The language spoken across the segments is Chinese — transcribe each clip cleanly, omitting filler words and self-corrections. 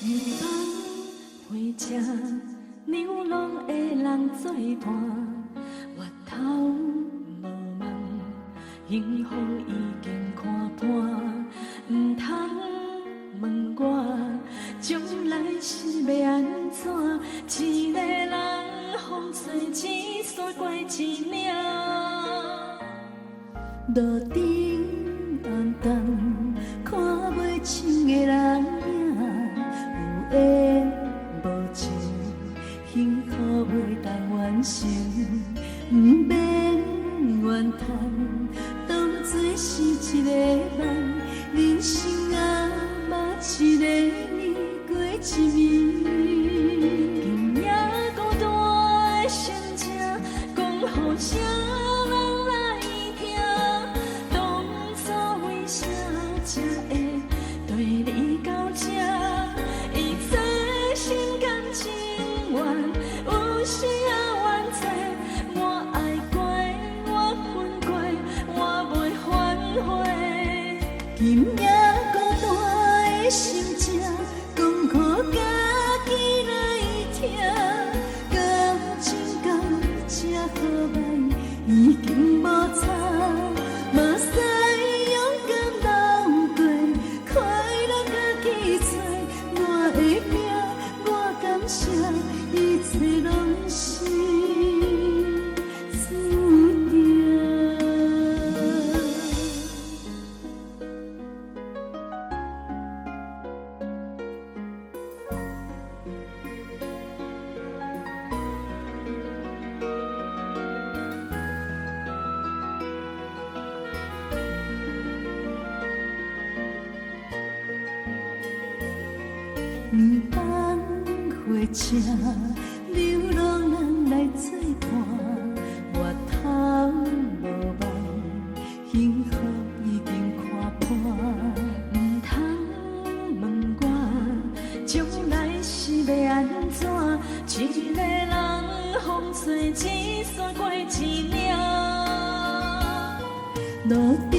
花车流浪的人作伴，月头无望，幸福已经看破，唔通问我将来是要安怎？一个人风吹一山怪一岭，路顶暗淡，看袂清的人影，有缘无情，幸福袂当完成，毋免怨叹，当作是一个梦，人生啊嘛一个年过一暝，今夜孤单的心情，讲予谁人来听？当初为啥才会对你到这？一切心甘情愿，有时啊怨嗟，我爱过，我恨过，我袂反悔。今夜孤单的心情，讲予家己来听。感情到这好歹，已经无差，嘛使勇敢流过，快乐家己找。我的命，我感谢，一切拢是注定。放火车，流浪人来作伴，月头无望，幸福已经看破，唔通问我将来是要安怎？一个人风吹一山怪一岭，路顶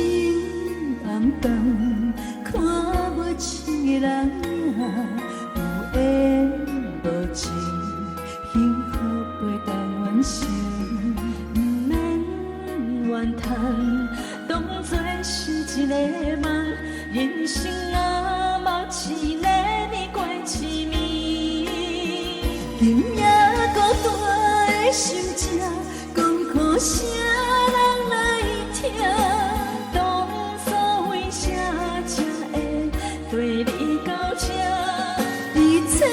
暗淡，看袂清的人影。有缘无情，幸福袂当完成，毋免怨叹，当作是一个梦，人生啊嘛一个年过一暝。今夜孤单的心情，讲予谁人来听？当初为啥才会对你到这？一切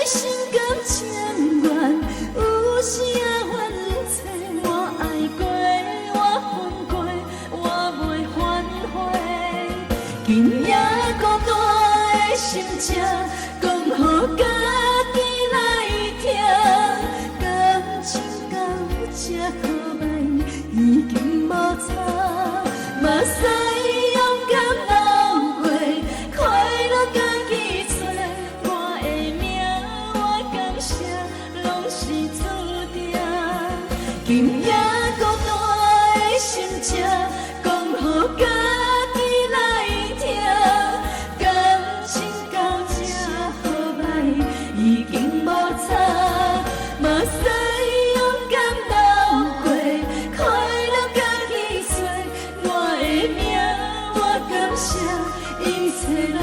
心甘情愿，有时啊怨嗟，我爱过，我恨过，我袂反悔。今夜孤单的心情，讲予家己来听。感情到这好歹，已经无差，嘛使勇敢流过，快乐家己找。我的命，我感谢，拢是注定。今夜孤单的心情，讲予家己来听。感情到这好歹，已经无差，嘛使勇敢流过，快乐家己找。我的命，我感谢，一切拢